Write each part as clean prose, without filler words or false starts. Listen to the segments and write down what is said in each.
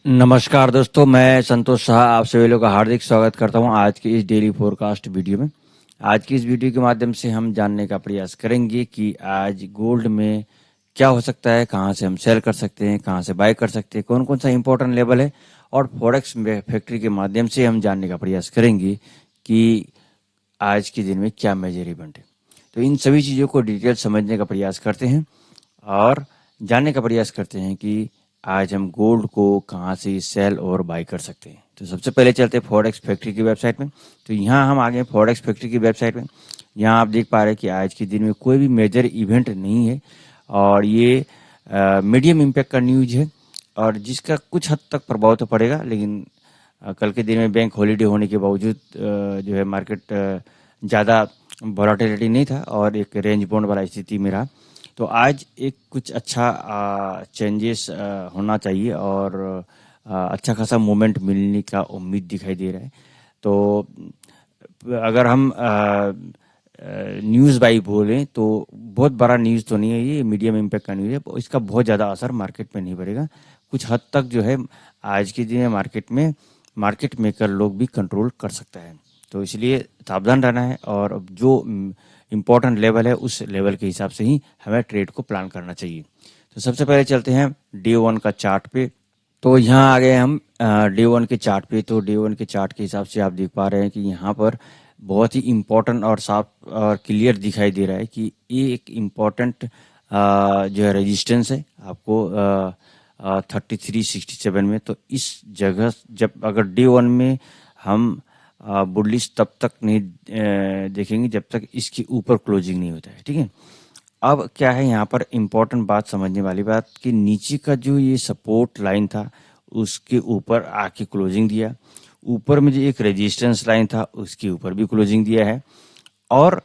नमस्कार दोस्तों, मैं संतोष शाह आप सभी लोगों का हार्दिक स्वागत करता हूं आज की इस डेली फोरकास्ट वीडियो में। आज की इस वीडियो के माध्यम से हम जानने का प्रयास करेंगे कि आज गोल्ड में क्या हो सकता है, कहां से हम सेल कर सकते हैं, कहां से बाय कर सकते हैं, कौन कौन सा इंपॉर्टेंट लेवल है, और फॉरेक्स फैक्ट्री के माध्यम से हम जानने का प्रयास करेंगे कि आज के दिन में क्या मेजर इवेंट है। तो इन सभी चीज़ों को डिटेल समझने का प्रयास करते हैं और जानने का प्रयास करते हैं कि आज हम गोल्ड को कहाँ से सेल और बाय कर सकते हैं। तो सबसे पहले चलते हैं फॉरेक्स फैक्ट्री की वेबसाइट में। तो यहाँ हम आ गए फॉरेक्स फैक्ट्री की वेबसाइट में। यहाँ आप देख पा रहे हैं कि आज के दिन में कोई भी मेजर इवेंट नहीं है और ये मीडियम इम्पैक्ट का न्यूज है और जिसका कुछ हद तक प्रभाव तो पड़ेगा, लेकिन कल के दिन में बैंक हॉलीडे होने के बावजूद जो है मार्केट ज़्यादा वॉलेटिलिटी नहीं था और एक रेंज बाउंड वाला स्थिति में रहा। तो आज एक कुछ अच्छा चेंजेस होना चाहिए और अच्छा खासा मूवमेंट मिलने का उम्मीद दिखाई दे रहा है। तो अगर हम न्यूज़ बाई बोलें तो बहुत बड़ा न्यूज़ तो नहीं है, ये मीडियम इम्पैक्ट का न्यूज़ है। इसका बहुत ज़्यादा असर मार्केट में नहीं पड़ेगा। कुछ हद तक जो है आज के दिन मार्केट में मार्केट मेकर लोग भी कंट्रोल कर सकता है। तो इसलिए सावधान रहना है और जो इम्पोर्टेंट लेवल है उस लेवल के हिसाब से ही हमें ट्रेड को प्लान करना चाहिए। तो सबसे पहले चलते हैं डे वन का चार्ट पे। तो यहाँ आ गए हम डे वन के चार्ट पे। तो डे वन के चार्ट के हिसाब से आप देख पा रहे हैं कि यहाँ पर बहुत ही इम्पोर्टेंट और साफ और क्लियर दिखाई दे रहा है कि ये एक इम्पोर्टेंट जो है रेजिस्टेंस है आपको 3367 में। तो इस जगह जब अगर डे वन में हम बुलिश तब तक नहीं देखेंगे जब तक इसके ऊपर क्लोजिंग नहीं होता है, ठीक है। अब क्या है यहाँ पर इम्पोर्टेंट बात समझने वाली बात कि नीचे का जो ये सपोर्ट लाइन था उसके ऊपर आके क्लोजिंग दिया, ऊपर में जो एक रेजिस्टेंस लाइन था उसके ऊपर भी क्लोजिंग दिया है और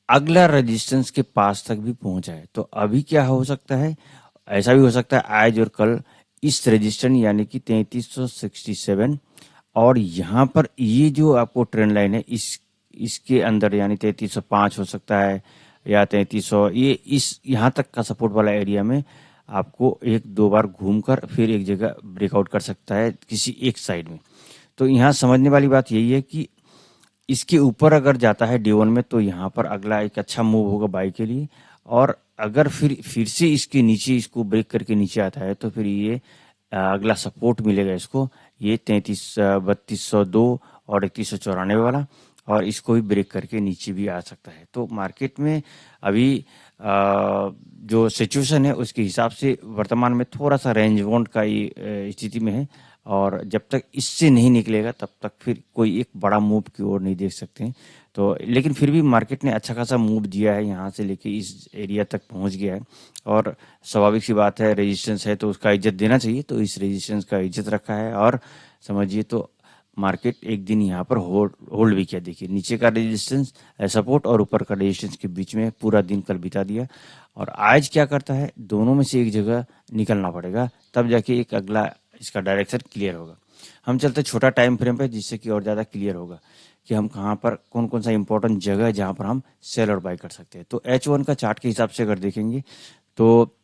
अगला रेजिस्टेंस के पास तक भी पहुंचा है। तो अभी क्या हो सकता है, ऐसा भी हो सकता है आज और कल इस रेजिस्टेंस यानी कि 3367 और यहाँ पर ये जो आपको ट्रेंड लाइन है इसके अंदर यानी 3305 हो सकता है या 3300, ये इस यहाँ तक का सपोर्ट वाला एरिया में आपको एक दो बार घूमकर फिर एक जगह ब्रेकआउट कर सकता है किसी एक साइड में। तो यहाँ समझने वाली बात यही है कि इसके ऊपर अगर जाता है डे वन में तो यहाँ पर अगला एक अच्छा मूव होगा बाई के लिए, और अगर फिर से इसके नीचे इसको ब्रेक करके नीचे आता है तो फिर ये अगला सपोर्ट मिलेगा इसको, ये 3202 और 3194 वाला, और इसको भी ब्रेक करके नीचे भी आ सकता है। तो मार्केट में अभी जो सिचुएशन है उसके हिसाब से वर्तमान में थोड़ा सा रेंज बाउंड का ही स्थिति में है और जब तक इससे नहीं निकलेगा तब तक फिर कोई एक बड़ा मूव की ओर नहीं देख सकते हैं। तो लेकिन फिर भी मार्केट ने अच्छा खासा मूव दिया है, यहाँ से लेके इस एरिया तक पहुँच गया है और स्वाभाविक सी बात है रेजिस्टेंस है तो उसका इज्जत देना चाहिए। तो इस रेजिस्टेंस का इज्जत रखा है और समझिए तो मार्केट एक दिन यहाँ पर होल्ड भी किया। देखिए नीचे का रेजिस्टेंस सपोर्ट और ऊपर का रेजिस्टेंस के बीच में पूरा दिन कल बिता दिया और आज क्या करता है, दोनों में से एक जगह निकलना पड़ेगा तब जाके एक अगला इसका डायरेक्शन क्लियर होगा। हम चलते छोटा टाइम फ्रेम पे जिससे कि और ज़्यादा क्लियर होगा कि हम कहाँ पर कौन कौन सा इंपॉर्टेंट जगह है जहाँ पर हम सेल और बाय कर सकते हैं। तो H1 का चार्ट के हिसाब से अगर देखेंगे तो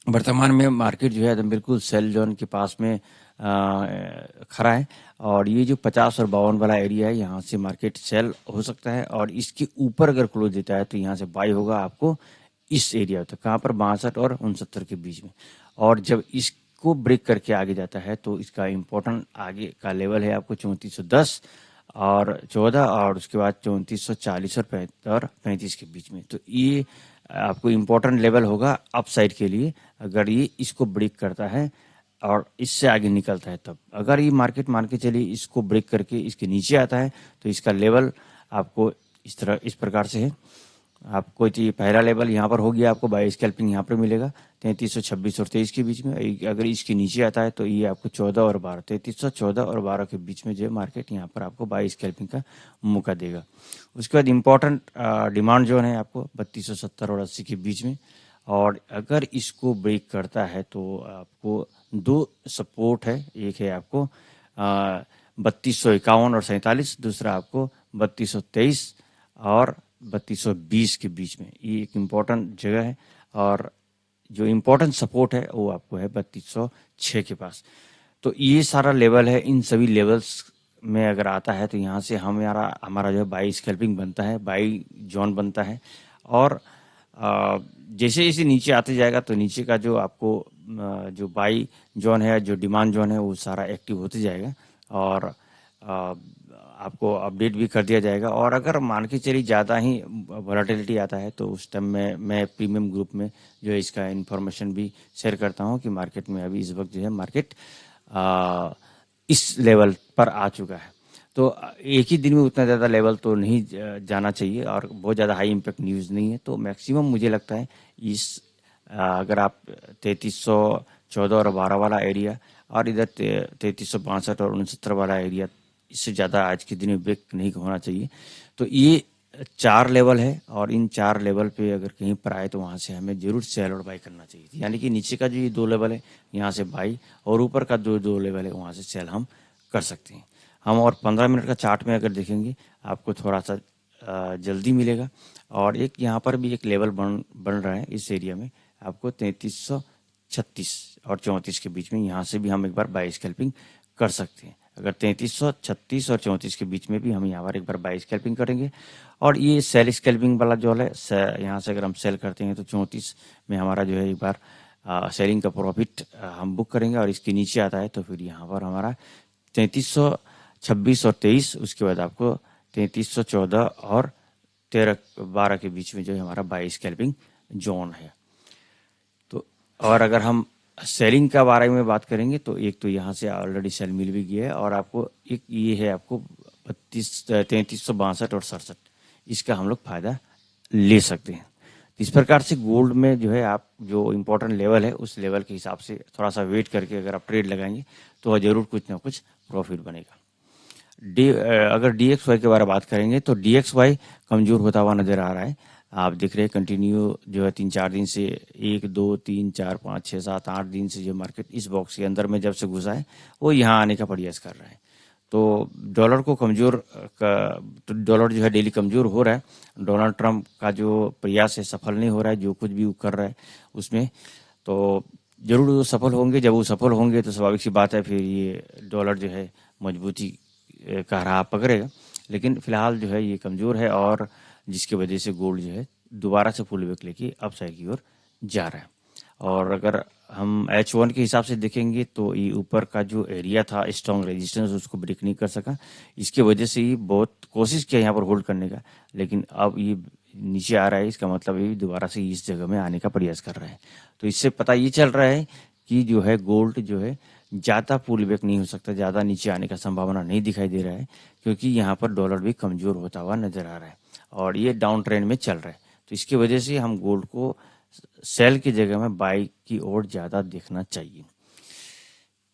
वर्तमान में मार्केट जो है एकदम बिल्कुल सेल जोन के पास में खड़ा है और ये जो 50 और 52 वाला एरिया है यहाँ से मार्केट सेल हो सकता है और इसके ऊपर अगर क्लोज देता है तो यहाँ से बाय होगा आपको इस एरिया तक, कहाँ पर 62 और 69 के बीच में। और जब इसको ब्रेक करके आगे जाता है तो इसका इम्पोर्टेंट आगे का लेवल है आपको 3410 और 14 और उसके बाद 3440 और 35 के बीच में। तो ये आपको इम्पोर्टेंट लेवल होगा अपसाइड के लिए अगर ये इसको ब्रेक करता है और इससे आगे निकलता है तब। अगर ये मार्केट मान के चलिए इसको ब्रेक करके इसके नीचे आता है तो इसका लेवल आपको इस प्रकार से है। आपको ये पहला लेवल यहाँ पर हो गया, आपको बाय स्कैल्पिंग यहाँ पर मिलेगा 3326 और 23 के बीच में। अगर इसके नीचे आता है तो ये आपको 14 और 12 3314 और 12 के बीच में जो है मार्केट यहाँ पर आपको बाय स्कैल्पिंग का मौका देगा। उसके बाद इम्पोर्टेंट डिमांड जोन है आपको 3270 और 80 के बीच में, और अगर इसको ब्रेक करता है तो आपको दो सपोर्ट है, एक है आपको 3251 और 47, दूसरा आपको 3223 और 3220 के बीच में। ये एक इम्पोर्टेंट जगह है और जो इम्पोर्टेंट सपोर्ट है वो आपको है 3206 के पास। तो ये सारा लेवल है, इन सभी लेवल्स में अगर आता है तो यहाँ से हमारा हमारा जो है बाई स्कैल्पिंग बनता है, बाई जोन बनता है। और जैसे जैसे नीचे आते जाएगा तो नीचे का जो आपको जो बाई जोन है, जो डिमांड जोन है, वो सारा एक्टिव होते जाएगा और आपको अपडेट भी कर दिया जाएगा। और अगर मान के चलिए ज़्यादा ही वॉलेटिलिटी आता है तो उस टाइम में मैं प्रीमियम ग्रुप में जो है इसका इन्फॉर्मेशन भी शेयर करता हूँ कि मार्केट में अभी इस वक्त जो है मार्केट इस लेवल पर आ चुका है। तो एक ही दिन में उतना ज़्यादा लेवल तो नहीं जाना चाहिए और बहुत ज़्यादा हाई इम्पैक्ट न्यूज़ नहीं है। तो मैक्सिमम मुझे लगता है इस अगर आप 3314 और 12 वाला एरिया और इधर 3362 और 69 वाला एरिया, इससे ज़्यादा आज के दिन में ब्रेक नहीं होना चाहिए। तो ये 4 लेवल है और इन 4 लेवल पे अगर कहीं पर आए तो वहाँ से हमें जरूर सेल और बाई करना चाहिए। यानी कि नीचे का जो ये 2 लेवल है यहाँ से बाई और ऊपर का जो 2 लेवल है वहाँ से सेल हम कर सकते हैं हम। और 15 मिनट का चार्ट में अगर देखेंगे आपको थोड़ा सा जल्दी मिलेगा। और एक यहाँ पर भी एक लेवल बन रहा है इस एरिया में, आपको 3336 और 34 के बीच में, यहाँ से भी हम एक बार बाई स्कैल्पिंग कर सकते हैं। अगर 3336 और 34 के बीच में भी हम यहाँ पर एक बार बाई स्कैल्पिंग करेंगे। और ये सेल स्कैल्पिंग वाला जो है यहाँ से अगर हम सेल करते हैं तो 34 में हमारा जो है एक बार सेलिंग का प्रॉफिट हम बुक करेंगे। और इसके नीचे आता है तो फिर यहाँ पर हमारा 3326 और 23, उसके बाद आपको 3314 और 12 के बीच में जो है हमारा बाई स्कैल्पिंग जोन है। तो और अगर हम सेलिंग का बारे में बात करेंगे तो एक तो यहाँ से ऑलरेडी सेल मिल भी गया है और आपको एक ये है आपको 3362 और 67, इसका हम लोग फायदा ले सकते हैं। इस प्रकार से गोल्ड में जो है आप जो इम्पोर्टेंट लेवल है उस लेवल के हिसाब से थोड़ा सा वेट करके अगर आप ट्रेड लगाएंगे तो जरूर कुछ ना कुछ प्रॉफिट बनेगा। अगर DXY के बारे में बात करेंगे तो DXY कमजोर होता हुआ नजर आ रहा है। आप देख रहे हैं कंटिन्यू जो है 3-4 दिन से 1 2 3 4 5 6 7 8 दिन से जो मार्केट इस बॉक्स के अंदर में जब से घुसा है वो यहाँ आने का प्रयास कर रहा है। तो डॉलर को कमजोर तो डॉलर जो है डेली कमजोर हो रहा है। डोनाल्ड ट्रंप का जो प्रयास है सफल नहीं हो रहा है, जो कुछ भी वो कर रहा है उसमें। तो जरूर वो सफल होंगे, जब वो सफल होंगे तो स्वाभाविक सी बात है फिर ये डॉलर जो है मजबूती का राह पकड़ेगा। लेकिन फिलहाल जो है ये कमजोर है और जिसकी वजह से गोल्ड जो है दोबारा से फुल बैक लेके अप साइड की ओर जा रहा है। और अगर हम H1 के हिसाब से देखेंगे तो ये ऊपर का जो एरिया था स्ट्रॉन्ग रेजिस्टेंस उसको ब्रेक नहीं कर सका। इसके वजह से ये बहुत कोशिश किया यहाँ पर होल्ड करने का, लेकिन अब ये नीचे आ रहा है। इसका मतलब ये दोबारा से इस जगह में आने का प्रयास कर रहा है। तो इससे पता ये चल रहा है कि जो है गोल्ड जो है ज़्यादा पुल बैक नहीं हो सकता, ज़्यादा नीचे आने का संभावना नहीं दिखाई दे रहा है, क्योंकि यहाँ पर डॉलर भी कमज़ोर होता हुआ नज़र आ रहा है और ये डाउन ट्रेंड में चल रहा है। तो इसकी वजह से हम गोल्ड को सेल की जगह में बाई की ओर ज़्यादा देखना चाहिए।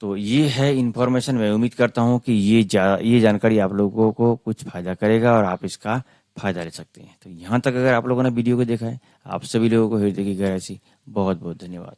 तो ये है इन्फॉर्मेशन। मैं उम्मीद करता हूँ कि ये जानकारी आप लोगों को कुछ फ़ायदा करेगा और आप इसका फ़ायदा ले सकते हैं। तो यहाँ तक अगर आप लोगों ने वीडियो को देखा है, आप सभी लोगों को हृदय की गहराई से बहुत बहुत धन्यवाद।